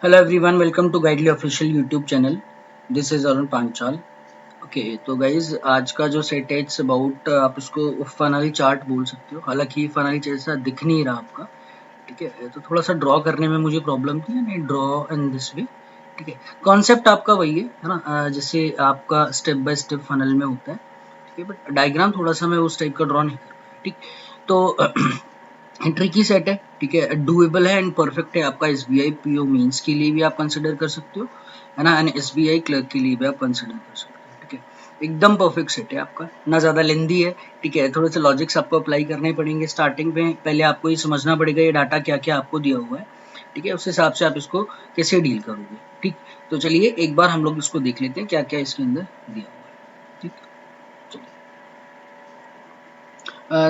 Hello everyone, welcome to Guidely official YouTube channel. This is Arun Panchal. Okay, तो guys आज का जो सेट है इट्स अबाउट, आप इसको फनल चार्ट बोल सकते हो। हालांकि फनल जैसा दिख नहीं रहा आपका, ठीक है। तो थोड़ा सा ड्रॉ करने में मुझे प्रॉब्लम थी, यानी ड्रॉ इन दिस वे, ठीक है। कॉन्सेप्ट आपका वही है ना, जैसे आपका स्टेप बाय स्टेप फनल में होता है, ठीक है। बट डायग्राम थोड़ा सा मैं उस टाइप का ड्रॉ नहीं कर पाया, ठीक। तो ट्रिकी सेट है, ठीक है। डुएबल है एंड परफेक्ट है। आपका एसबीआई पीओ मींस के लिए भी आप कंसिडर कर सकते हो, है ना, एंड एसबीआई क्लर्क के लिए भी आप कंसिडर कर सकते हो, ठीक है। एकदम परफेक्ट सेट है आपका, ना ज़्यादा लेंदी है, ठीक है। थोड़े से लॉजिक्स आपको अप्लाई करने पड़ेंगे स्टार्टिंग में। पहले आपको ये समझना पड़ेगा ये डाटा क्या क्या आपको दिया हुआ है, ठीक है। उस हिसाब से आप इसको कैसे डील करोगे, ठीक। तो चलिए एक बार हम लोग इसको देख लेते हैं क्या क्या इसके अंदर दिया हुआ है, ठीक।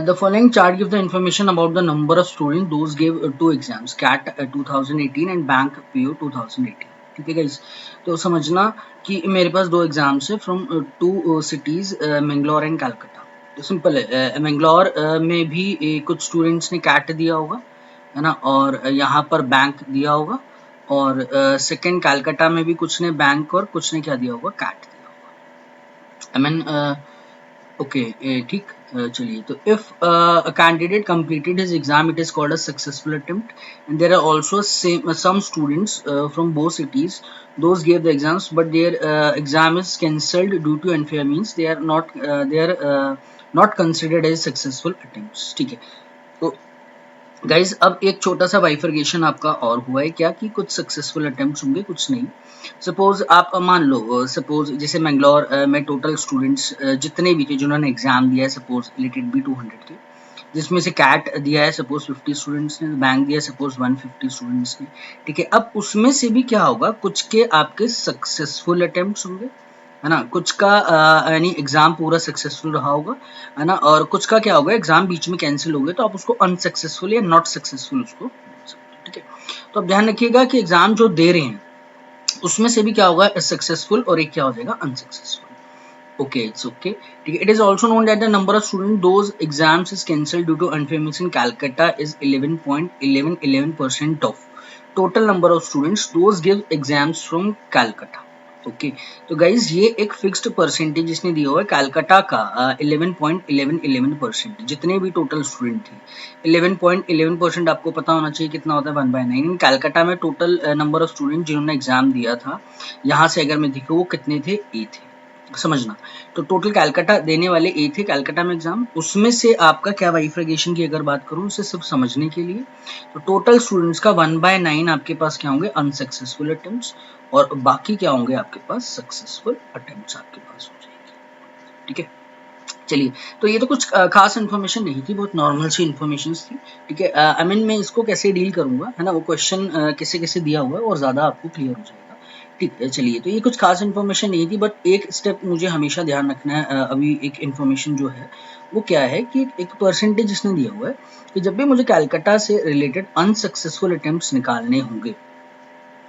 The following chart gives the information about the number of students those gave two exams, CAT 2018 and Bank PO 2018, ठीक है गाइस। तो समझना कि मेरे पास दो एग्जाम्स है from two cities, Mangalore and Calcutta. तो सिंपल है, मैंगलोर में भी कुछ स्टूडेंट्स ने कैट दिया होगा, है ना, और यहाँ पर बैंक दिया होगा, और सेकेंड कलकत्ता में भी कुछ ने बैंक और कुछ ने क्या दिया होगा, कैट दिया होगा। आई मीन ओके, ठीक। चलिए, तो if a candidate completed his exam, it is called a successful attempt, and there are also some students from both cities those gave the exams but their exam is cancelled due to unfair means they are not considered as successful attempts, ठीक है। तो guys अब एक छोटा सा bifurcation आपका और हुआ है क्या, कि कुछ सक्सेसफुल अटेम्प्ट्स होंगे कुछ नहीं। सपोज आप मान लो, सपोज जैसे मैंगलोर में टोटल स्टूडेंट्स जितने भी थे जिन्होंने एग्जाम दिया है, सपोज लेट इट बी 200 के, जिसमें से कैट दिया है सपोज 50 स्टूडेंट्स ने, बैंक दिया सपोज 150 स्टूडेंट्स ने, ठीक है। अब उसमें से भी क्या होगा, कुछ के आपके सक्सेसफुल अटेम्प्ट्स होंगे, है ना, कुछ का यानी एग्जाम पूरा सक्सेसफुल रहा होगा, है ना, और कुछ का क्या होगा, एग्जाम बीच में कैंसिल हो गया, तो आप उसको अनसक्सेसफुल या नॉट सक्सेसफुल उसको बोल सकते हो, ठीक है। तो आप ध्यान रखिएगा कि एग्जाम जो दे रहे हैं उसमें से भी क्या होगा, सक्सेसफुल और एक क्या हो जाएगा, अनसक्सेसफुल। ओके, इट्स ओके, ठीक है। It is also known that the number of student those exams is cancelled due to unfair means in Calcutta is 11.11% of total number of students those give exams from Calcutta. Okay, तो guys ये एक fixed percentage इसने दिया हुआ है कैलकाटा का, 11.11% जितने भी टोटल स्टूडेंट थे। 11.11% आपको पता होना चाहिए कितना होता है, 1/9। कैलकाटा में टोटल नंबर ऑफ स्टूडेंट जिन्होंने एग्जाम दिया था, यहाँ से अगर मैं देखूँ वो कितने थे, ए थे, समझना। तो टोटल कैलकाटा देने वाले ए थे कैलकाटा में एग्जाम, उसमें से आपका क्या बाइफर्गेशन की अगर बात करूँ उसे सिर्फ समझने के लिए, तो टोटल स्टूडेंट्स का 1/9 आपके पास क्या होंगे, अनसक्सेसफुल अटेम्प्ट्स, और बाकी क्या होंगे आपके पास, सक्सेसफुल अटेम्प्ट्स आपके पास हो जाएंगे, ठीक है। चलिए, तो ये तो कुछ खास इन्फॉर्मेशन नहीं थी, बहुत नॉर्मल सी इन्फॉर्मेशन थी, ठीक है। आई मीन मैं इसको कैसे डील करूंगा, है ना, वो क्वेश्चन कैसे कैसे दिया हुआ है और ज़्यादा आपको क्लियर हो जाएगा, ठीक है। चलिए, तो ये कुछ खास इन्फॉर्मेशन नहीं थी, बट एक स्टेप मुझे हमेशा ध्यान रखना है। अभी एक इन्फॉर्मेशन जो है वो क्या है, कि एक परसेंटेज इसने दिया हुआ है कि जब भी मुझे कैलकाटा से रिलेटेड अनसक्सेसफुल अटेम्प्ट्स निकालने होंगे,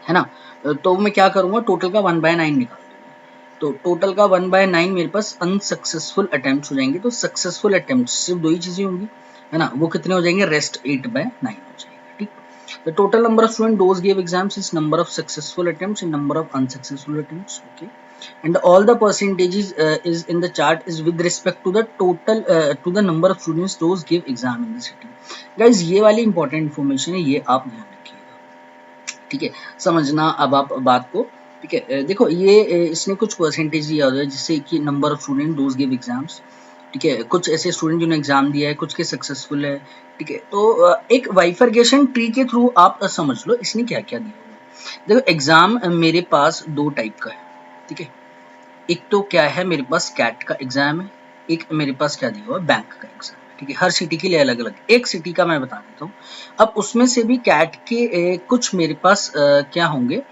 है ना, तो मैं क्या करूंगा, टोटल का 1/9 निकाल दूंगा। तो टोटल का 1/9 मेरे पास अनसक्सेसफुल अटेम्प्ट्स हो जाएंगे। तो सक्सेसफुल अटेम्प्ट्स सिर्फ दो ही चीजें होंगी, है ना, वो कितने हो जाएंगे, रेस्ट 8/9 हो जाएगा, ठीक। The total number of students those gave exams is number of successful attempts and number of unsuccessful attempts, okay, and all the percentages is in the chart is with respect to the total to the number of students those give exam in the city. Guys, ये वाली important information है, ये आप ध्यान रखिएगा, ठीक है। समझना अब आप बात को, ठीक है। देखो ये इसने कुछ परसेंटेज दिया हुआ है, जिससे कि number of student those give exams, ठीक है। कुछ ऐसे स्टूडेंट जिन्होंने एग्जाम दिया है, कुछ के सक्सेसफुल है, ठीक है। तो एक वाइफर्गेशन ट्री के थ्रू आप समझ लो इसने क्या क्या दिया हुआ है। देखो एग्जाम मेरे पास दो टाइप का है, ठीक है। एक तो क्या है, मेरे पास कैट का एग्जाम है, एक मेरे पास क्या दिया हुआ है, बैंक का एग्जाम है, ठीक है। हर सिटी के लिए अलग अलग, एक सिटी का मैं बता देता हूँ। अब उसमें से भी कैट के कुछ मेरे पास क्या होंगे,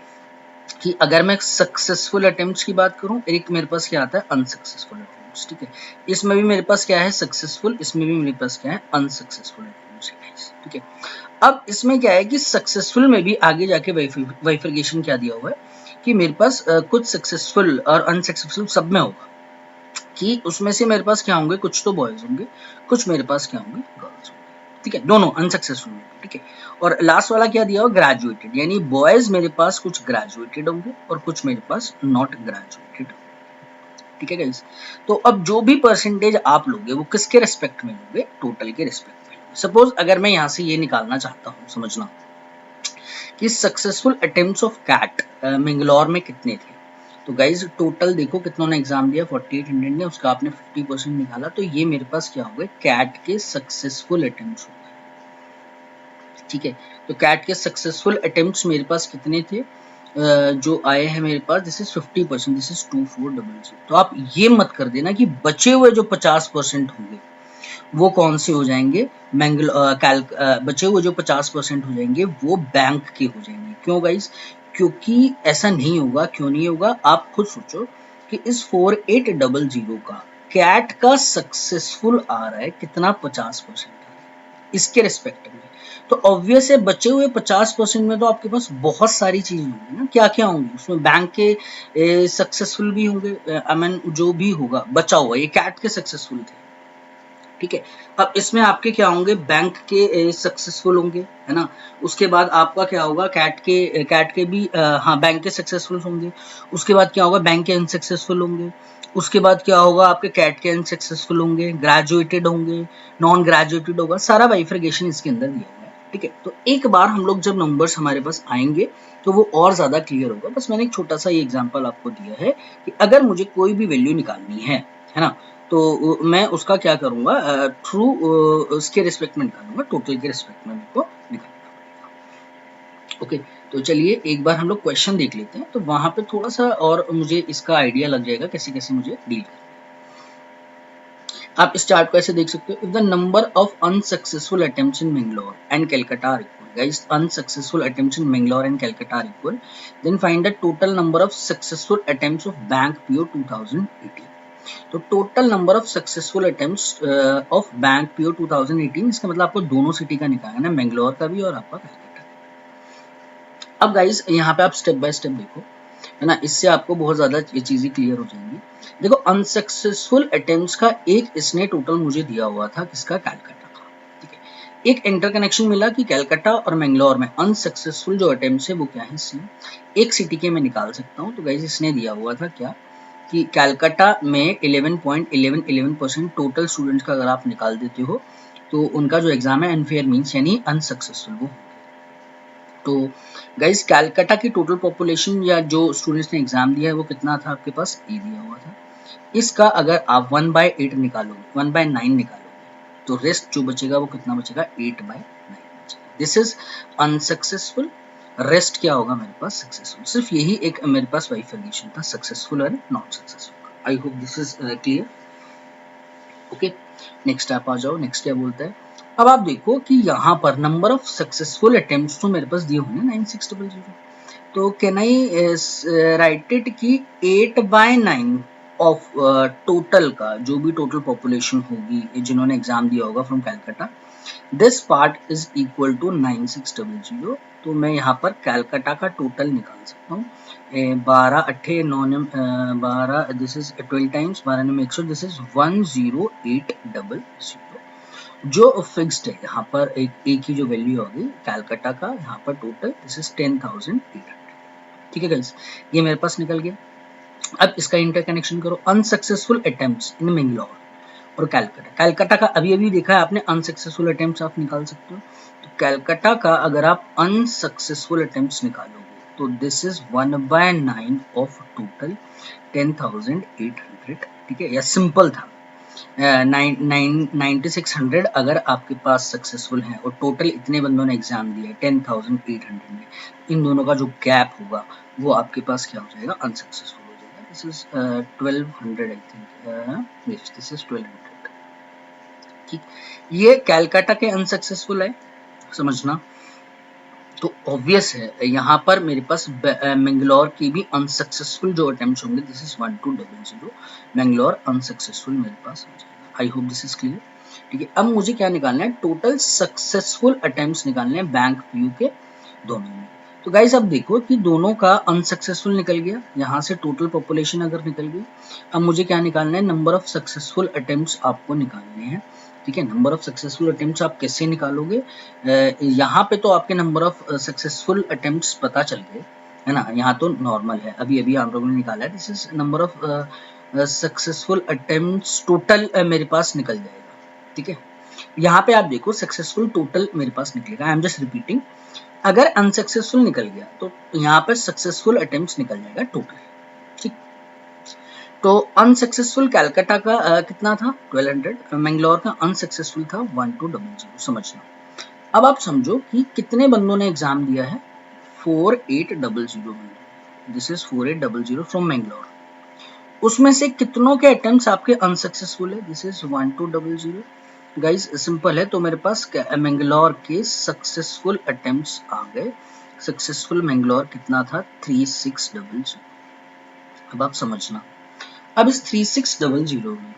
कि अगर मैं सक्सेसफुल अटेम्प्ट्स की बात करूं, एक मेरे पास क्या आता है, अनसक्सेसफुल अटेम्प्ट्स, ठीक है। इसमें भी मेरे पास क्या है, सक्सेसफुल, इसमें भी मेरे पास क्या है, अनसक्सेसफुल अटेम्प्ट्स, ठीक है। अब इसमें क्या है कि सक्सेसफुल में भी आगे जाके वाइफर्गेशन क्या दिया हुआ है, कि मेरे पास कुछ सक्सेसफुल और अनसक्सेसफुल सब में होगा, कि उसमें से मेरे पास क्या होंगे, कुछ तो बॉयज होंगे, कुछ मेरे पास क्या होंगे, गर्ल्स होंगे, ठीक है, दोनों अनसक्सेसफुल होंगे, ठीक है। और लास्ट वाला क्या दिया हुआ, ग्रेजुएटेड, यानी बॉयज मेरे पास कुछ ग्रेजुएटेड होंगे और कुछ मेरे पास नॉट ग्रेजुएटेड, ठीक है गाइस। तो अब जो भी परसेंटेज आप लोगे वो किसके रिस्पेक्ट में लोगे, टोटल के रिस्पेक्ट में। सपोज अगर मैं यहाँ से ये निकालना चाहता हूँ, समझना कि successful attempts of CAT Mangalore में कितने थे, तो गाइज टोटल देखो कितनों ने एग्जाम दिया, 4800 ने, उसका आपने 50% निकाला, तो ये मेरे पास क्या हो गए, कैट के सक्सेसफुल अटेम्प्ट्स हो गए, ठीक है। तो कैट के सक्सेसफुल अटेम्प्ट्स मेरे पास कितने थे, जो आए हैं मेरे पास, दिस इज 50%, दिस इज 2400। तो आप ये मत कर देना कि बचे हुए जो 50% होंगे वो कौन से हो जाएंगे, बचे हुए जो 50% हो जाएंगे वो बैंक के हो जाएंगे। क्यों गाइस, क्योंकि ऐसा नहीं होगा, क्यों नहीं होगा, आप खुद सोचो कि इस 4800 का कैट का सक्सेसफुल आ रहा है कितना, 50% आ रहा है इसके रिस्पेक्ट में। तो ऑब्वियस है बचे हुए 50% में तो आपके पास बहुत सारी चीजें होंगी ना, क्या क्या होंगी उसमें, बैंक के सक्सेसफुल भी होंगे, आई मीन जो भी होगा बचा हुआ, ये कैट के सक्सेसफुल थे, ठीक है। अब इसमें आपके क्या होंगे, बैंक के सक्सेसफुल होंगे, है ना। उसके बाद आपका क्या होगा, कैट के भी हाँ बैंक के सक्सेसफुल होंगे। उसके बाद क्या होगा, बैंक के अनसक्सेसफुल होंगे। उसके बाद क्या होगा, आपके कैट के अनसक्सेसफुल होंगे, ग्रेजुएटेड होंगे, नॉन ग्रेजुएटेड होगा, सारा बाइफर्केशन इसके अंदर दिया हुआ है, ठीक है। तो एक बार हम लोग जब नंबर्स हमारे पास आएंगे तो वो और ज्यादा क्लियर होगा। बस मैंने एक छोटा सा ये एग्जांपल आपको दिया है कि अगर मुझे कोई भी वैल्यू निकालनी है ना, तो मैं उसका क्या करूंगा, थ्रू उसके रिस्पेक्ट में निकालूंगा, टोटल के रिस्पेक्ट में मेरे को निकालना पड़ेगा। ओके, तो चलिए एक बार हम लोग क्वेश्चन देख लेते हैं, तो वहां पे थोड़ा सा और मुझे इसका आइडिया लग जाएगा कैसे कैसे मुझे डील करना है। आप इस चार्ट को ऐसे देख सकते हो, if the number of unsuccessful attempts in Mangalore and Calcutta are equal, guys unsuccessful attempts in Mangalore and Calcutta are equal, then find the total number of successful attempts of bank PO 2018। तो total number of successful attempts of bank PO 2018, इसका मतलब आपको दोनों city का निकालना है, मैंगलोर का भी और आपका कैलकाटा का। अब गाइस यहाँ पे आप स्टेप बाय स्टेप देखो, है ना, इससे आपको बहुत ज्यादा ये चीजें क्लियर हो जाएंगी। देखो अनसक्सेसफुल अटेम्प्ट्स का एक इसने टोटल मुझे दिया हुआ था, किसका, कैलकाटा का, ठीक है। एक इंटरकनेक्शन मिला कि कैलकाटा और मैंगलोर में अनसक्सेसफुल जो अटेम्प्ट्स है वो क्या है, सेम एक सिटी के मैं निकाल सकता हूँ। तो गाइस इसने दिया हुआ था क्या, कि कैलकाटा में 11.11% टोटल स्टूडेंट्स का अगर आप निकाल देते हो तो उनका जो एग्जाम है अनफेयर मींस यानी अनसक्सेसफुल वो। तो गाइस कैलकाटा की टोटल पॉपुलेशन या जो स्टूडेंट्स ने एग्जाम दिया है वो कितना था, आपके पास ए दिया हुआ था। इसका अगर आप 1/8 निकालोगे, 1/9 निकालोगे, तो रेस्ट जो बचेगा वो कितना बचेगा, 8/9 बचेगा। दिस इज अनसक्सेसफुल, रेस्ट क्या होगा मेरे पास, सक्सेसफुल। सिर्फ यही एक मेरे पास बाइफर्केशन था, सक्सेसफुल और not successful. I hope this is clear. Okay, next आप आ जाओ, नेक्स्ट क्या बोलता है। अब आप देखो कि यहाँ पर नंबर ऑफ सक्सेसफुल अटेम्प्ट्स तो मेरे पास दिए होंगे 9600, तो कैन आई राइट इट कि 8/9 ऑफ टोटल का जो भी टोटल पॉपुलेशन होगी जिन्होंने एग्जाम दिया होगा from Calcutta, this part is equal to 9600। तो मैं यहाँ पर कैलकाटा का टोटल निकाल सकता हूँ, 12 8 9 12, this is 12 times 12 9 100, this is 10800। जो फिक्स्ड है यहाँ पर एक ही जो वैल्यू होगी कैलकाटा का, यहाँ पर टोटल दिस इज 10,800, ठीक है गाइस, ये मेरे पास निकल गया। अब इसका इंटरकनेक्शन करो, अनसक्सेसफुल अटेम्प्ट्स इन मैंगलोर और कैलकाटा। कैलकाटा का अभी अभी देखा है आपने, अनसक्सेसफुल अटेम्प्ट्स आप निकाल सकते हो। तो कैलकाटा का अगर आप अनसक्सेसफुल अटेम्प्ट्स निकालोगे तो दिस इज 1/9 ऑफ टोटल 10,800, ठीक है, या सिंपल था 9600 अगर आपके पास सक्सेसफुल है और टोटल इतने बंदों ने एग्जाम दिया 10,800 में, इन दोनों का जो गैप होगा वो आपके पास क्या हो जाएगा, अनसक्सेसफुल हो जाएगा। This is 1200 I think, yes this is 1200, ठीक। ये कैलकाटा के अनसक्सेसफुल है, समझना। तो ऑब्वियस है यहाँ पर मेरे पास मैंगलोर की भी अनसक्सेसफुल जो अटेम्प्ट्स होंगे, दिस इज 1200, मैंगलोर अनसक्सेसफुल मेरे पास हो जाएगा। आई होप दिस इज क्लियर, ठीक है। अब मुझे क्या निकालना है, टोटल सक्सेसफुल अटेम्प्ट्स निकालने हैं बैंक पीयू के दोनों में। तो गाइस अब देखो कि दोनों का अनसक्सेसफुल निकल गया, यहाँ से टोटल पॉपुलेशन अगर निकल गई। अब मुझे क्या निकालना है, नंबर ऑफ सक्सेसफुल अटेम्प्ट्स आपको निकालने हैं ठीक है। नंबर ऑफ सक्सेसफुल अटेम्प्ट्स आप कैसे निकालोगे, यहाँ पे तो आपके नंबर ऑफ सक्सेसफुल अटेम्प्ट्स पता चल गए है ना, यहाँ तो नॉर्मल है, अभी अभी आप लोगों ने निकाला है। This is number of successful attempts total मेरे पास निकल जाएगा। ठीक है, यहाँ पे आप देखो सक्सेसफुल टोटल मेरे पास निकलेगा। आई एम जस्ट रिपीटिंग, अगर अनसक्सेसफुल निकल गया तो यहाँ पे सक्सेसफुल अटेम्प्ट्स निकल जाएगा टोटल। ठीक, तो अनसक्सेसफुल कैलकाटा का कितना था 1200, मैंगलोर का अनसक्सेसफुल था 1200, समझना। अब आप समझो कि कितने बंदों ने एग्जाम दिया है, 4800 बंदे, दिस इज 4800 फ्रॉम मैंगलोर। उसमें से कितनों के अटेम्प्ट्स आपके अनसक्सेसफुल है, दिस इज 1200। गाइस सिंपल है, तो मेरे पास मैंगलोर के सक्सेसफुल अटेम्प्ट्स आ गए। सक्सेसफुल मैंगलोर कितना था 3600। अब आप समझना, अब इस 3600 में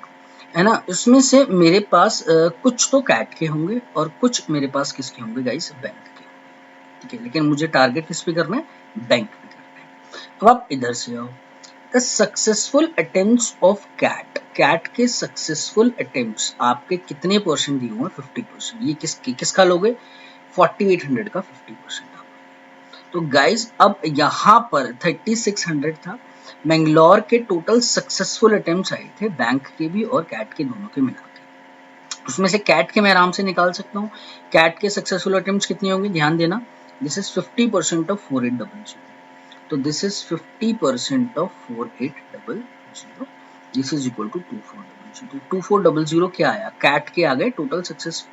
है ना, इसमें से मेरे पास कुछ तो कैट के होंगे और कुछ मेरे पास किसके होंगे गाइस, बैंक के। ठीक है, लेकिन मुझे टारगेट किस पे करना है, बैंक पे करना है। अब आप इधर से आओ, the successful attempts of CAT, CAT के सक्सेसफुल अटेम्प्ट्स आपके कितने परसेंट दिए हुए हैं, 50%। ये किसका लोगे, 4800 का 50%। तो गाइज अब यहाँ पर 3600 था, मैंगलोर के टोटल सक्सेसफुल अटेम्प्ट्स आए थे, बैंक के भी और कैट के दोनों के मिला के। उसमें से कैट के मैं आराम से निकाल सकता हूँ। कैट के सक्सेसफुल अटेम्प्ट्स कितने होंगे, ध्यान देना, दिस इज 50% ऑफ 4800। तो this is 50% of 4800, this is equal to 2400। 2400 क्या आया, कैट के आ गए टोटल सक्सेस।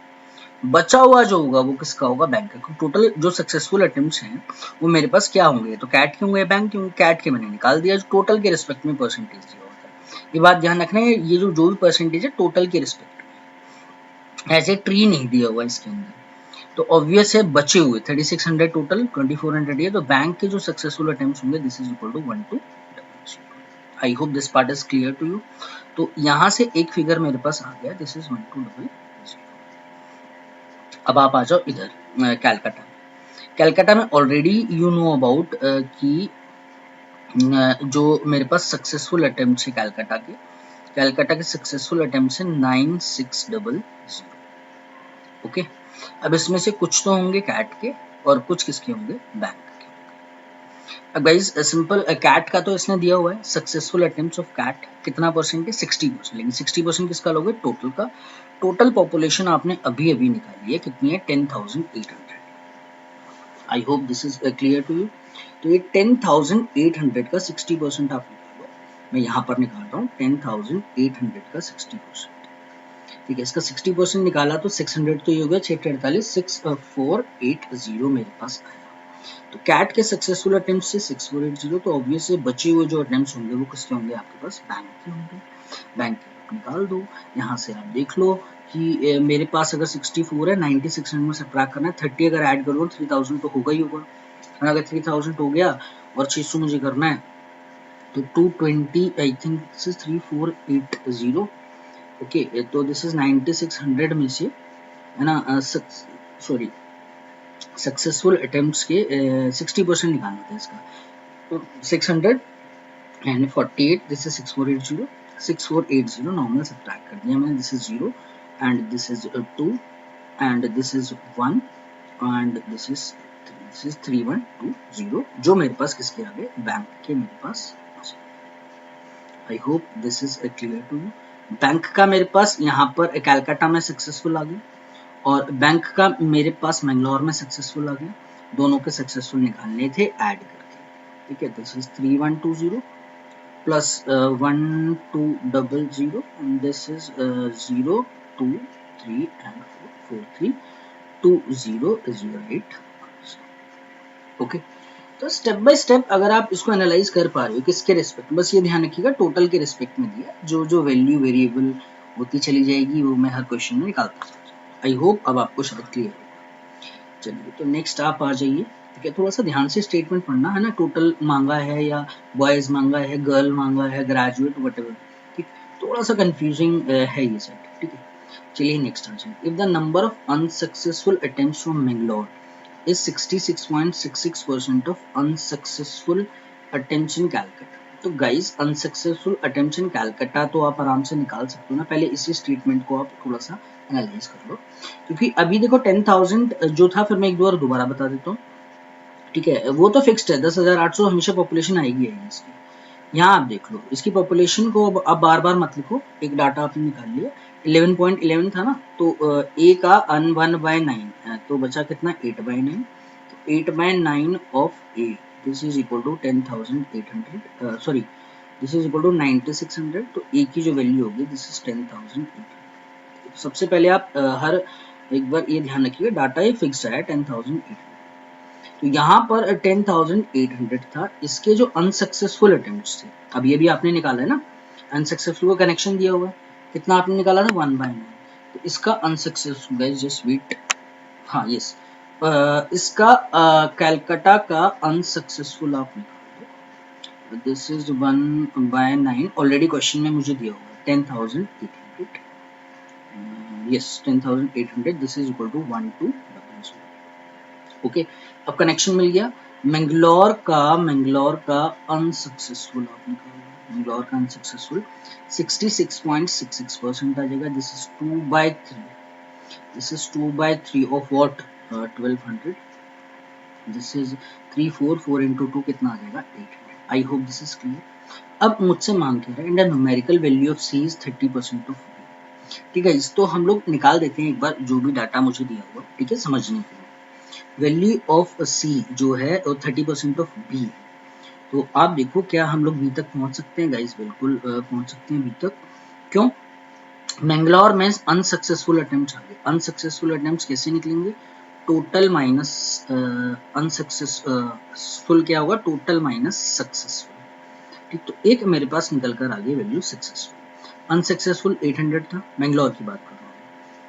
बचा हुआ जो होगा वो किसका होगा, बैंक का। टोटल जो सक्सेसफुल अटेम्प्ट्स हैं वो मेरे पास क्या होंगे, तो कैट के होंगे, बैंक के होंगे। कैट के मैंने निकाल दिया, जो टोटल के रिस्पेक्ट में परसेंटेज दिया होता है। ये बात ध्यान रखना है, ये जो भी परसेंटेज है टोटल के रिस्पेक्ट में, ऐसे ट्री नहीं दिया हुआ इसके अंदर। तो ऑब्वियस है बचे हुए 3600 टोटल, 2400 ये, तो बैंक के जो सक्सेसफुल अटेम्प्ट्स होंगे this is equal to 1200। I hope this part is clear to you. तो यहाँ से एक फिगर मेरे पास आ गया, दिस इज 1200। अब आप आ जाओ इधर कैलकाटा। कैलकाटा में ऑलरेडी यू नो अबाउट कि जो मेरे पास सक्सेसफुल अटेम्प्ट है कैलकाटा के सक्सेसफुल अटेम्प्ट है 9600। ओके, अब इसमें से कुछ तो होंगे कैट के और कुछ किसके होंगे, बैंक के। अब गाइस सिंपल, कैट का तो इसने दिया हुआ है, सक्सेसफुल अटेम्प्ट्स ऑफ कैट कितना परसेंट है, 60%। लेकिन 60% किसका लोगे, टोटल का। टोटल पॉपुलेशन आपने अभी अभी निकाली है, कितनी है, 10,800। I hope this is clear to you. तो ये 10,800 का 60% आप निकालो, मैं यहाँ पर निकाल रहा हूँ 10,800 का 60%। ठीक है, इसका 60% निकाला तो 600 तो ये हो गया 648, 6480 मेरे पास आया। तो कैट के सक्सेसफुल अटेम्प्ट से 6480, तो ऑब्वियसली बचे हुए जो अटेम्प्ट्स होंगे वो किसके होंगे, आपके पास बैंक के होंगे। बैंक के आप निकाल दो, यहाँ से आप देख लो कि मेरे पास अगर 64 है, 9600 में सब्ट्रैक्ट करना है, 30 अगर ऐड करो 3000 तो होगा ही होगा। अगर 3000 हो गया और 600 मुझे करना है तो 220 आई थिंक 3480। ओके, तो दिस इज 9600 में से है ना, सॉरी सक्सेसफुल अटेम्प्ट्स के 60% निकालना था इसका। तो 600 and 48, this is 6480, 6480 normal subtract कर दिया मैंने, this is 0 and this is 2 and this is 1 and this is 3120, जो मेरे पास किसके आ गए, बैंक के मेरे पास। I hope this is clear to you. Bank का मेरे पास यहाँ पर कैलकाटा में सक्सेसफुल आ गया और बैंक का मेरे पास मैंगलोर में सक्सेसफुल आ गया। दोनों के सक्सेसफुल निकालने थे ऐड करके। ठीक है, this is 3120 plus 1200 and this is 0 2 3 and 4 3 2008। Okay, तो स्टेप बाय स्टेप अगर आप इसको एनालाइज कर पा रहे हो किसके रिस्पेक्ट, बस ये ध्यान रखिएगा टोटल के रिस्पेक्ट में दिया, जो जो वैल्यू वेरिएबल होती चली जाएगी वो मैं हर क्वेश्चन में निकालता हूँ। आई होप अब आपको शायद क्लियर होगा। चलिए, तो नेक्स्ट आप आ जाइए। ठीक है, थोड़ा सा ध्यान से स्टेटमेंट पढ़ना है ना, टोटल मांगा है या बॉयज मांगा है, गर्ल मांगा है, ग्रेजुएट वटेवर। ठीक, थोड़ा सा कंफ्यूजिंग है ये सब। ठीक है, चलिए नेक्स्ट आ जाइए। If the number of unsuccessful attempts from Mangalore is 66.66% of unsuccessful attempts in Calcutta. तो गाइस अनसक्सेसफुल अटेम्प्ट्स इन कैलकाटा तो आप आराम से निकाल सकते हो ना, पहले इसी स्टेटमेंट को आप थोड़ा सा एनालाइज कर लो, क्योंकि अभी देखो 10,000 जो था, फिर मैं एक दो बार दोबारा बता देता हूँ, ठीक है, वो तो फिक्स्ड है, 10,800 हमेशा पॉपुलेशन आएगी इसकी। यहाँ आप देख लो इसकी पॉपुलेशन को अब बार बार मत लिखो, एक डाटा आपने निकाल लिया, 11.11 था ना, तो ए का 1/9 तो बचा कितना 8/9, तो 8/9 of A this is equal to 10,800, sorry this is equal to 9600, तो ए की जो वैल्यू होगी दिस इज 10,800। सबसे पहले आप हर एक बार ये ध्यान रखिएगा, डाटा ये फिक्स्ड है 10,800, तो यहाँ पर 10,800 था, इसके जो अनसक्सेसफुल अटेम्प्ट्स थे, अब ये भी आपने निकाला है ना, अनसक्सेसफुल को कनेक्शन दिया हुआ है, कितना आपने निकाला था 1/9, तो इसका अनसक्सेसफुल गाइस जस्ट वेट, हाँ यस, इसका कैलकाटा का अनसक्सेसफुल आप निकाल दो, दिस इज 1/9, ऑलरेडी क्वेश्चन में मुझे दिया हुआ है 10,800, yes 10,800, this is equal to 1200, okay, अब कनेक्शन मिल गया। मैंगलोर का अनसक्सेसफुल आप निकालो, मैंगलोर का अनसक्सेसफुल 66.66% आ जाएगा, this is 2/3, this is 2/3 of what 1200, this is 344 into 2 कितना आ जाएगा 800। I hope this is clear. अब मुझसे मांग के रहा है numerical value of C is 30% of B, ठीक है, इस तो हम लोग निकाल देते हैं एक बार जो भी डाटा मुझे दिया हुआ, ठीक है, समझने के लिए। वैल्यू ऑफ सी जो है 30% ऑफ बी, तो आप देखो क्या हम लोग बी तक पहुंच सकते हैं गाइस, बिल्कुल पहुंच सकते हैं बी तक। क्यों? मैंगलोर में अनसक्सेसफुल अटेम्प्ट्स आ गए, अनसक्सेसफुल अटेम्प्ट्स कैसे निकलेंगे, टोटल माइनस अनसक्सेसफुल क्या होगा, टोटल माइनस सक्सेसफुल, ठीक, तो एक मेरे पास निकल कर आ गई वैल्यू सक्सेसफुल। अनसक्सेसफुल 800 था, मैंगलोर की बात कर रहा हूँ,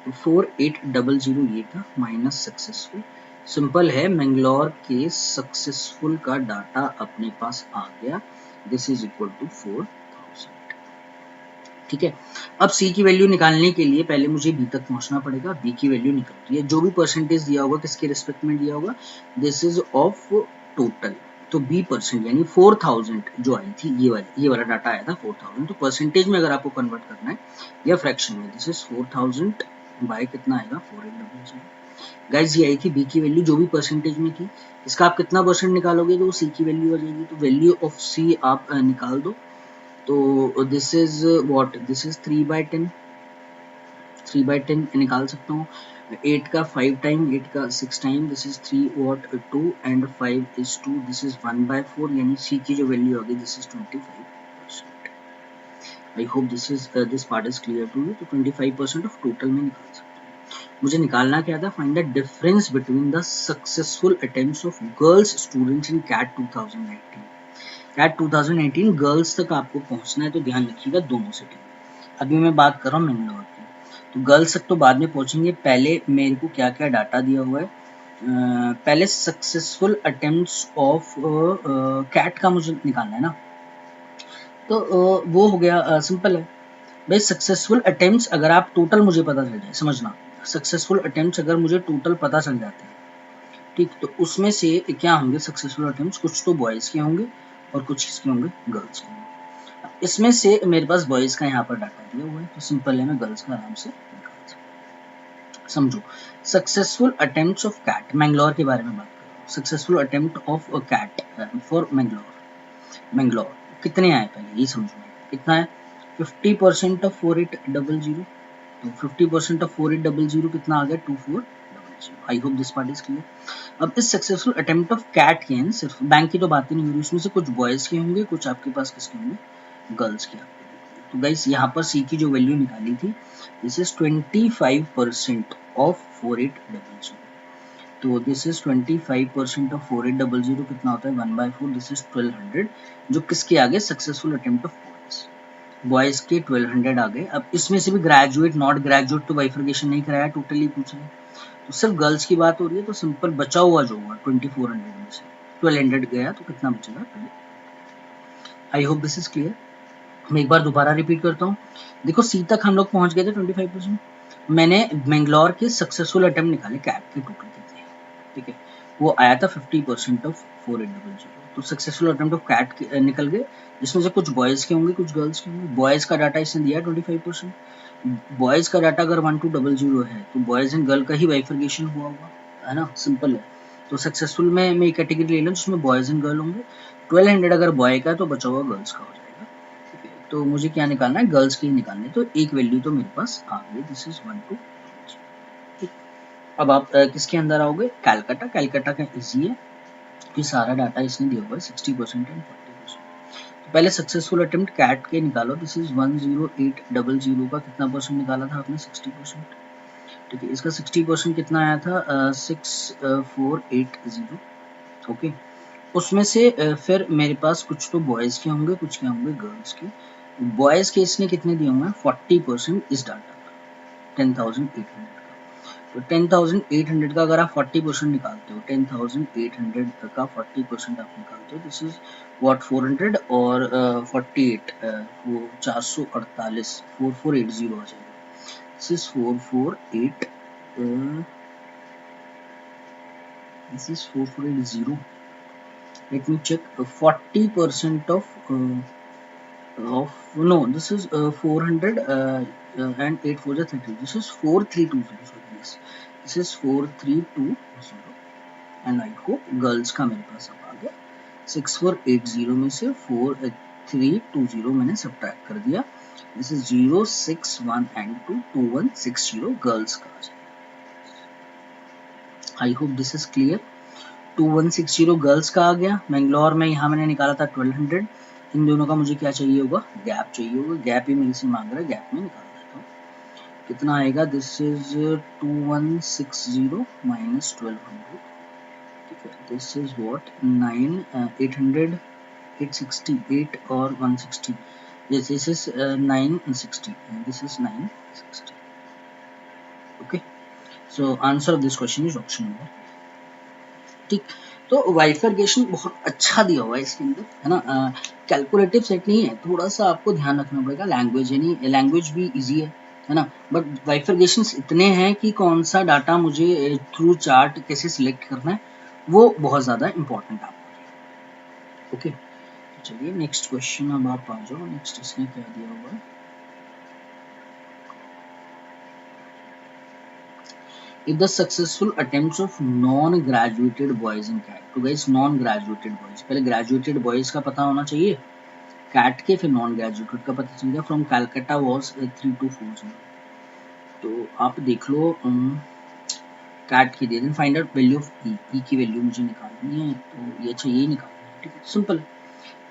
तो 4800 ये था माइनस सक्सेसफुल, सिंपल है, मैंगलोर के सक्सेसफुल का डाटा अपने पास आ गया, दिस इज इक्वल टू 4000, ठीक है। अब सी की वैल्यू निकालने के लिए पहले मुझे बी तक पहुंचना पड़ेगा, बी की वैल्यू निकल रही है, जो भी परसेंटेज दिया होगा किसके रिस्पेक्ट में दिया होगा, दिस इज ऑफ टोटल, तो बी परसेंट यानी 4000 जो आई थी, ये वाला डाटा आया था 4000, तो परसेंटेज में अगर आपको कन्वर्ट करना है या फ्रैक्शन में, दिस इज 4000 बाय कितना आएगा 4800, गाइज ये आई थी बी की वैल्यू जो भी परसेंटेज में थी, इसका आप कितना परसेंट निकालोगे तो सी की वैल्यू आ जाएगी, तो वैल्यू ऑफ सी आप निकाल दो, तो this is what, this is 3/10, 3/10 निकाल सकता हूँ, 8 का 5 टाइम, 8 का 6 time, this is 3 what 2 and 5 is 2, this is 1/4, यानी सी की जो वैल्यू होगी this is 25%। I hope this part is clear to you, तो 25% ऑफ टोटल में निकाल सकते हैं। मुझे निकालना क्या था, find the difference between the successful attempts of girls students in CAT 2019। CAT 2018 girls तक आपको पहुंचना है, तो ध्यान रखिएगा दोनों सिटी में। अभी मैं बात कर रहा हूँ मैंगलोर की, तो गर्ल्स तक तो बाद में पहुंचेंगे, पहले मेरे को क्या क्या डाटा दिया हुआ है, पहले सक्सेसफुल अटेम्प्ट्स ऑफ कैट का मुझे निकालना है ना, तो वो हो गया, सिंपल है भाई, सक्सेसफुल अटेम्प्ट्स अगर आप टोटल मुझे पता चल जाए, समझना, सक्सेसफुल अटेम्प्ट्स अगर मुझे टोटल पता चल जाते हैं, ठीक, तो उसमें से क्या होंगे सक्सेसफुल अटेम्प्ट्स, कुछ तो बॉयज़ के होंगे और कुछ किसके होंगे, गर्ल्स के होंगे। इसमें से मेरे पास बॉयज़ का यहाँ पर डाटा दिया हुआ है, तो सिंपल है, मैं गर्ल्स का आराम से निकाल सकता हूँ। समझो, successful attempts of CAT, Mangalore के बारे में बात कर रहा हूँ, successful attempt of CAT for Mangalore कितने आए पहले ये समझो, कितना है 50% ऑफ 4800, तो 50% ऑफ 4800 कितना आ गया 2400। आई hope this part is clear. अब इस सक्सेसफुल अटेम्प्ट ऑफ कैट के सिर्फ बैंक की तो बातें नहीं हो रही, उसमें से कुछ बॉयज के होंगे, कुछ आपके पास किसके होंगे, गर्ल्स के। तो गाइस यहाँ पर सी की जो वैल्यू निकाली थी, दिस इज 25% ऑफ 4800, तो दिस इज 25% ऑफ 4800 कितना होता है 1/4, दिस इज 1200, जो किसके आगे सक्सेसफुल अटेम्प्ट ऑफ बॉयज के 1200 आ गए। अब इसमें से भी ग्रेजुएट नॉट ग्रेजुएट तो बाइफर्केशन नहीं कराया, टोटली पूछ रहे, तो सिर्फ गर्ल्स की बात हो रही है, तो सिंपल बचा हुआ जो होगा 2400 में से 1200 गया, तो कितना बचेगा। आई होप दिस इज क्लियर। मैं एक बार दोबारा रिपीट करता हूँ, देखो सी तक हम लोग पहुंच गए थे 25%, मैंने मैंगलोर के सक्सेसफुल अटेम्प्ट निकाले कैट के टोटल कितने, ठीक है, वो आया था 50% ऑफ 4800। तो सक्सेसफुल अटेम्प्ट ऑफ कैट निकल गए, जिसमें से कुछ बॉयज़ के होंगे, कुछ गर्ल्स के होंगे। बॉयज़ का डाटा इसने दिया 25%। बॉयज़ का डाटा अगर 1200 है तो बॉयज़ एंड गर्ल का ही बाइफर्केशन हुआ होगा, है ना, सिंपल है। तो सक्सेसफुल में मैं एक कैटेगरी ले लूँ जिसमें बॉयज़ एंड गर्ल होंगे। 1200 अगर बॉय का है तो बचा हुआ गर्ल्स का हो जाएगा। ठीक है, तो मुझे क्या निकालना है, गर्ल्स की ही निकालनी है। तो एक वैल्यू तो मेरे पास आ गई, दिस इज 1 2। ठीक, अब आप किसके अंदर आओगे, कैलकाटा। कैलकाटा का इजी है कि सारा डाटा इसने दिया हुआ है 60% एंड 40%। तो पहले सक्सेसफुल अटेम्प्ट कैट के निकालो, दिस इज 10800 का कितना परसेंट निकाला था आपने, 60%। ठीक है, इसका 60% कितना आया था, 6480। ओके, उसमें से फिर मेरे पास कुछ तो बॉयज़ के होंगे, कुछ के होंगे गर्ल्स के। बॉयज़ के इसने कितने दिए होंगे, 40% इस डाटा का, 10,800 का। तो 10,800 का अगर आप 40% निकालते हो, 10,800 का 40% आप निकालते हो, दिस इज व्हाट 400 और 48, वो 448, 4480 आ जाएगा। This is 448, this is 4480। Let me check. 40% of no. This is 400 and 8 4 is 30. This is 4320. Sorry, yes. This is 4320 and I hope girls का मेरे पास अब आ गया। 6480 में से 4320 मैंने सब्ट्रैक्ट कर दिया। This is 061 and 2160 गर्ल्स का आ जाएगा। I hope this is clear. 2160 girls का आ गया। मैंगलोर में यहाँ मैंने निकाला था 1200। इन दोनों का मुझे क्या चाहिए होगा, गैप चाहिए होगा। गैप ही मेरे से मांग रहा है, गैप में निकाल देता हूँ। कितना आएगा, दिस इज 2160 माइनस 1200। ठीक है, दिस इज व्हाट 800 868 और 160, this is 960, this is 960। Okay, so answer of this question is option number. ठीक, तो वाइफरकेशन बहुत अच्छा दिया हुआ है इसके अंदर, है ना। कैलकुलेटिव सेट नहीं है, थोड़ा सा आपको ध्यान रखना पड़ेगा। लैंग्वेज है नहीं, लैंग्वेज भी इजी है ना, बट वाइफरकेशंस इतने हैं कि कौन सा डाटा मुझे थ्रू चार्ट कैसे सिलेक्ट करना है, वो बहुत ज़्यादा इंपॉर्टेंट आपको। ओके, चलिए नेक्स्ट क्वेश्चन अब आप आ जाओ। नेक्स्ट इसने क्या दिया हुआ है, if the successful attempts of non-graduated boys in CAT। तो गाइस non-graduated boys, पहले graduated boys का पता होना चाहिए कैट के, फिर नॉन ग्रेजुएटेड का पता चल गया। From Calcutta was 3240। तो आप देख लो, कैट की दे दें, फाइंड आउट वैल्यू ऑफ ई। ई की वैल्यू मुझे निकालनी है, तो ये अच्छा यही निकालना है। ठीक है, सिंपल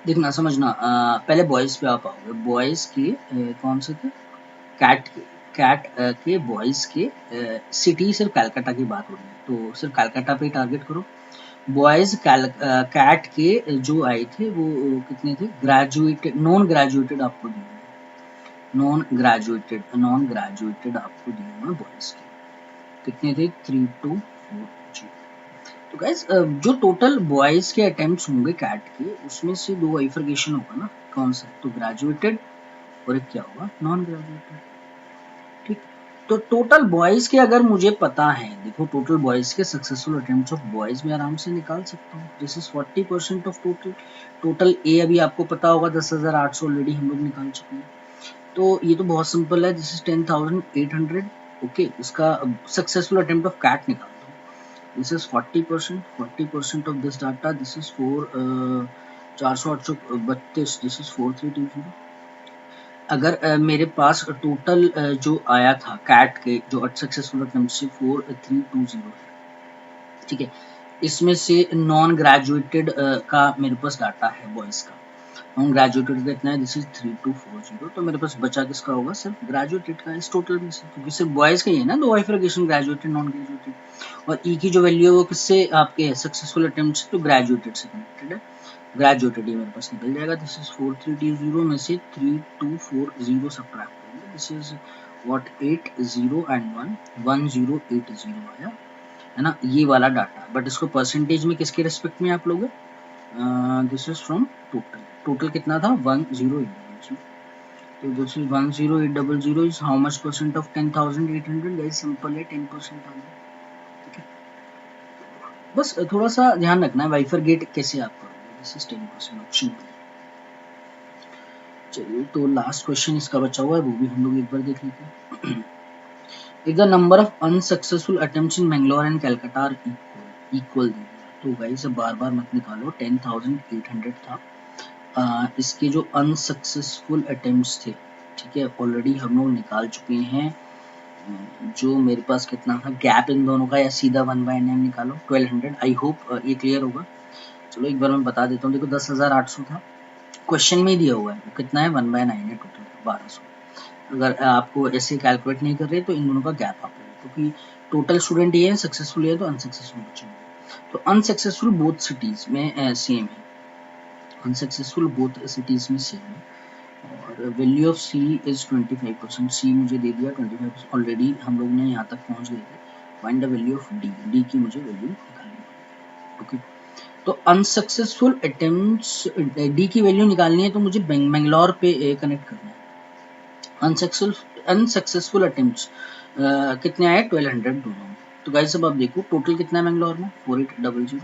देखना समझना। पहले बॉयज़ पे आप आओगे। बॉयज़ के कौन से थे, कैट के। कैट के बॉयज़ के सिटी सिर्फ कैलकाटा की बात हो रही है, तो सिर्फ कैलकाटा पे ही टारगेट करो। बॉयज़ कैट के जो आए थे वो कितने थे, ग्रेजुएटेड नॉन ग्रेजुएटेड आपको दिए, नॉन ग्रेजुएटेड आपको दिए हुए बॉयज़ के कितने थे, 3240। तो गाइस जो टोटल बॉयज़ के अटेम्प्ट्स होंगे कैट के, उसमें से दो बाइफरकेशन होगा ना, कौन सा, तो ग्रेजुएटेड और एक क्या होगा, नॉन ग्रेजुएटेड। ठीक, तो टोटल बॉयज़ के अगर मुझे पता है, देखो टोटल बॉयज़ के सक्सेसफुल अटेम्प्ट्स ऑफ बॉयज़ में आराम से निकाल सकता हूँ। This is 40% of total. Total ए अभी आपको पता होगा 10,800 ऑलरेडी हम लोग निकाल चुके हैं। तो ये तो बहुत सिंपल है, दिस इज 10,800। ओके, इसका सक्सेसफुल अटेम्प्ट ऑफ कैट निकाल दो। This is 40% of this data, this is 400 832, this is 4320। अगर मेरे पास टोटल जो आया था कैट के जो सक्सेसफुल अटेम्प्ट से 4320 है। ठीक है, इसमें से नॉन ग्रेजुएटेड का मेरे पास डाटा है बॉयज़ का। नॉन ग्रेजुएटेड का इतना है, दिस इज 3240। तो मेरे पास बचा किसका होगा, सिर्फ ग्रेजुएटेड का इस टोटल में से, क्योंकि सिर्फ बॉयज़ का ही है ना, दो बाइफरकेशन, ग्रेजुएटेड नॉन ग्रेजुएटेड। और ई की जो वैल्यू है वो किससे आपके सक्सेसफुल अटेम्प्ट से, तो ग्रेजुएटेड से कनेक्टेड है। ग्रेजुएटेड ही मेरे पास निकल जाएगा। दिस इज 4320 में से 3240 सब्ट्रैक्ट करेंगे, दिस इज व्हाट 80 एंड 1 1080 आया, है ना, ये वाला डाटा। बट इसको परसेंटेज में किसके रेस्पेक्ट में आप लोगे, this is from total. Total कितना था, 10800। तो this is 10800 is how much percent of 10,800, very simple है, 10% आ गया। ठीक है, बस थोड़ा सा ध्यान रखना है बाइफरगेट कैसे आप करोगे। This is 10% option. चलिए तो लास्ट क्वेश्चन इसका बचा हुआ है, वो भी हम लोग एक बार देख लेते हैं। If the number of unsuccessful attempts in Bangalore and Calcutta are equal दे दिया, तो गाइस बार बार मत निकालो। 10,800 था इसके जो अनसक्सेसफुल अटेम्प्ट्स थे, ठीक है, ऑलरेडी हम लोग निकाल चुके हैं। जो मेरे पास कितना था गैप इन दोनों का, या सीधा 1/9 निकालो 1200। आई होप ये क्लियर होगा। चलो एक बार मैं बता देता हूँ। देखो 10,800 था, क्वेश्चन में ही दिया हुआ है, कितना है 1/9 है, टोटल 1200। अगर आपको ऐसे कैलकुलेट नहीं कर रहे तो इन दोनों का गैप आप ले, क्योंकि टोटल स्टूडेंट ये है, सक्सेसफुल है तो अनसक्सेसफुल बच्चे होंगे। तो अनसक्सेसफुल बोथ सिटीज में सेम है, अनसक्सेसफुल बोथ सिटीज में सेम है। और वैल्यू ऑफ सी इज 25%। सी मुझे दे दिया 25%, ऑलरेडी हम लोग ने यहाँ तक पहुँच गए थे। Find the value of D, D की मुझे वैल्यू निकालनी है। ओके, तो अनसक्सेसफुल अटेम्प्ट्स, डी की वैल्यू निकालनी है तो मुझे बेंगलोर पे कनेक्ट करना है। अनसक्सेसफुल अटेम्प्ट्स कितने आए 1200 दोनों में। तो गाइस अब आप देखो टोटल कितना है बेंगलोर में 4800।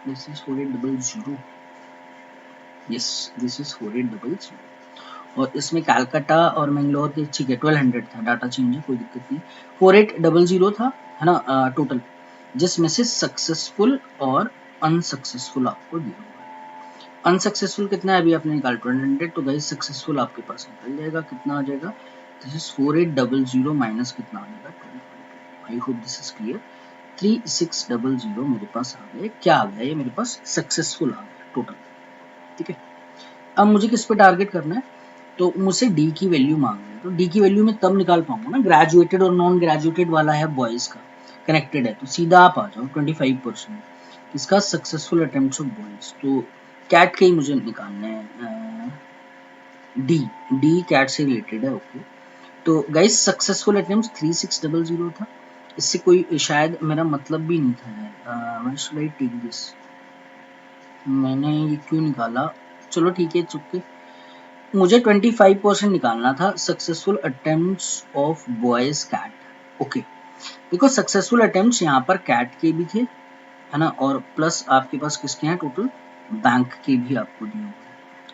This is 4800, yes this is 4800। और इसमें कैलकाटा और मैंगलोर के ठीक है 1200 था, डाटा चेंज है कोई दिक्कत नहीं। 4800 था है ना टोटल, जिसमें से सक्सेसफुल और अनसक्सेसफुल आपको दिया हुआ है। अनसक्सेसफुल कितना है अभी आपने निकाल 1200, तो गाइस सक्सेसफुल आपके पास निकल जाएगा, कितना आ जाएगा, दिस इज 4800 माइनस कितना आ जाएगा 1200। I hope this is clear. 3600 मेरे पास आ गया, क्या आ गया ये मेरे पास सक्सेसफुल आ गया टोटल, ठीक है। अब मुझे किस पे टारगेट करना है, तो मुझसे डी की वैल्यू मांग रहे हैं, तो डी की वैल्यू में तब निकाल पाऊंगा ना, ग्रेजुएटेड और नॉन ग्रेजुएटेड वाला है बॉयज का कनेक्टेड है, तो सीधा आप आ जाओ 25% इसका सक्सेसफुल अटेम्प्ट्स ऑफ बॉयज। तो कैट के ही मुझे निकालना है, डी, डी कैट से रिलेटेड है। ओके, तो गाइस सक्सेसफुल अटेम्प्ट्स 3600 था, इससे कोई शायद मेरा मतलब भी नहीं था। Why should I take this, मैंने ये क्यों निकाला, चलो ठीक है चुप। मुझे 25% निकालना था successful attempts of boys CAT. Okay, देखो सक्सेसफुल अटेम्प्ट्स यहाँ पर कैट के भी थे है ना, और प्लस आपके पास किसके हैं टोटल बैंक के भी आपको दिए हुए,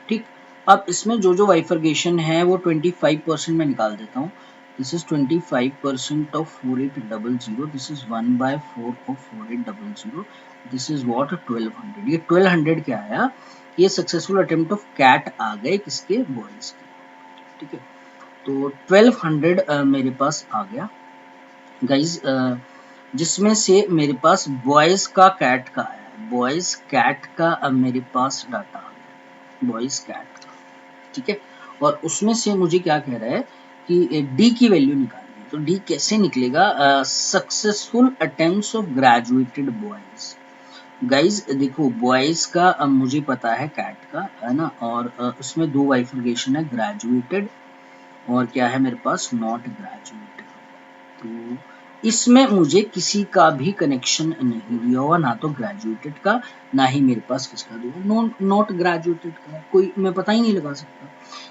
ठीक। अब इसमें जो जो वाइफर्गेशन है वो 25% में निकाल देता हूँ। This is 25% of 4800, this is 1/4 of 4800, this is what 1200। ये 1200 क्या आया, ये सक्सेसफुल अटेम्प्ट ऑफ कैट आ गए किसके, बॉयज के, ठीक है। तो 1200 मेरे पास आ गया गाइज, जिसमें से मेरे पास बॉयज का कैट का आया, बॉयज कैट का मेरे पास डाटा आ गया, बॉयज कैट का, ठीक है। और उसमें से मुझे क्या कह रहा है कि डी की वैल्यू निकालनी है, तो डी कैसे निकलेगा, successful attempts of graduated boys. Guys देखो बॉयज का मुझे पता है कैट का है ना, और उसमें दो बाइफर्केशन है, ग्रेजुएटेड और क्या है मेरे पास नॉट ग्रेजुएटेड। तो इसमें मुझे किसी का भी कनेक्शन नहीं दिया हुआ, ना तो ग्रेजुएटेड का ना ही मेरे पास किसका दिया, नॉट ग्रेजुएटेड का कोई मैं पता ही नहीं लगा सकता,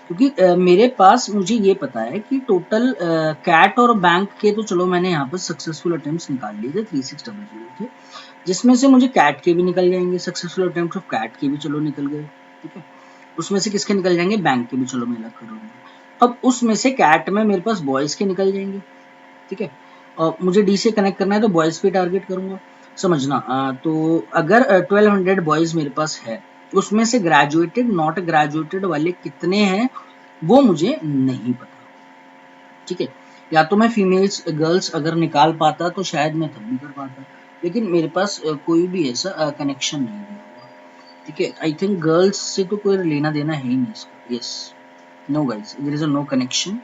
क्योंकि मेरे पास मुझे ये पता है कि टोटल कैट और बैंक के, तो चलो मैंने यहाँ पर सक्सेसफुल अटेम्प्ट्स निकाल लिए थे 3600 थे, जिसमें से मुझे कैट के भी निकल जाएंगे, सक्सेसफुल अटेम्प्ट ऑफ कैट के भी चलो निकल गए, ठीक है। उसमें से किसके निकल जाएंगे, बैंक के भी, चलो मैं अलग करूंगा। अब उसमें से कैट में मेरे पास बॉयज के निकल जाएंगे, ठीक है, और मुझे डी से कनेक्ट करना है तो बॉयज पे टारगेट करूंगा, समझना। तो अगर 1200 बॉयज मेरे पास है, उसमें से ग्रेजुएटेड नॉट ग्रेजुएटेड वाले कितने हैं वो मुझे नहीं पता, ठीक है। या तो मैं फीमेल्स गर्ल्स अगर निकाल पाता तो शायद मैं तब भी कर पाता, लेकिन मेरे पास कोई भी ऐसा कनेक्शन नहीं है, ठीक है। आई थिंक गर्ल्स से तो कोई लेना देना है ही नहीं इसका, yes no guys there is a no connection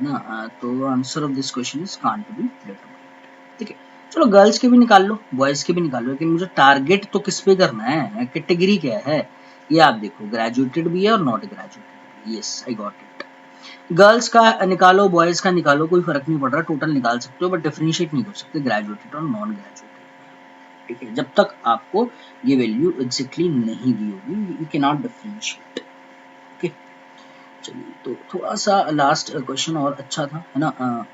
ना, तो answer of this question is can't be determined, ठीक है। चलो गर्ल्स के भी निकाल लो, बॉयज के भी निकाल लो, लेकिन मुझे टारगेट तो किस पे करना है, कैटेगरी क्या है, ये आप देखो ग्रेजुएटेड भी है और नॉट ग्रेजुएटेड भी, yes I got it. Girls का निकालो बॉयज का निकालो, कोई फर्क नहीं पड़ रहा, टोटल निकाल सकते हो, बट डिफरेंशिएट नहीं कर सकते ग्रेजुएटेड और नॉन ग्रेजुएटेड, ठीक है। जब तक आपको ये वैल्यू एग्जैक्टली नहीं दी होगी you can not differentiate, okay. चलिए तो थोड़ा सा लास्ट क्वेश्चन और अच्छा था है ना,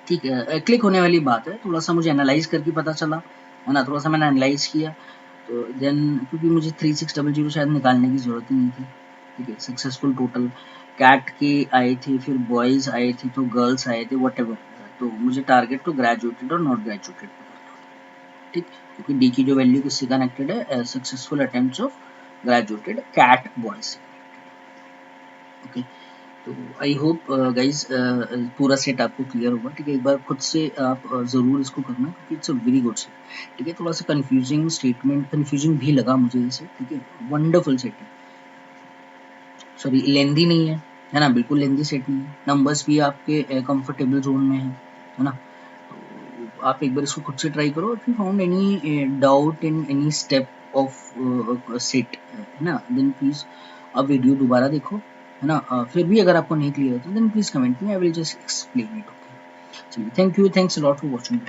ठीक है, क्लिक होने वाली बात है, थोड़ा सा मुझे एनालाइज करके पता चला है ना। थोड़ा सा मैंने एनालाइज किया तो देन क्योंकि मुझे 3600 शायद निकालने की ज़रूरत ही नहीं थी, ठीक है। सक्सेसफुल टोटल कैट के आए थे, फिर बॉयज़ आए थे, तो गर्ल्स आए थे, व्हाटएवर। तो मुझे टारगेट तो ग्रेजुएटेड और नॉट ग्रेजुएटेड, ठीक, क्योंकि डी की जो वैल्यू किससे कनेक्टेड है, successful attempts of graduated CAT boys से। ओके, तो आई होप गाइज पूरा सेट आपको क्लियर होगा, ठीक है। एक बार खुद से आप ज़रूर इसको करना, क्योंकि it's a very good set, ठीक है। थोड़ा सा कंफ्यूजिंग स्टेटमेंट, कंफ्यूजिंग भी लगा मुझे इसे, ठीक है। वंडरफुल सेट है, सॉरी लेंदी नहीं है ना, बिल्कुल लेंदी सेट नहीं है। नंबर्स भी आपके कंफर्टेबल जोन में है ना। तो आप एक बार इसको खुद से ट्राई करो। If you found any doubt in any step of set, है ना, देन प्लीज आप वीडियो दोबारा देखो, है ना। फिर भी अगर आपको नहीं क्लियर होता देन प्लीज कमेंट में, I will just explain it. Okay, चलिए, thank you, thanks a lot for watching.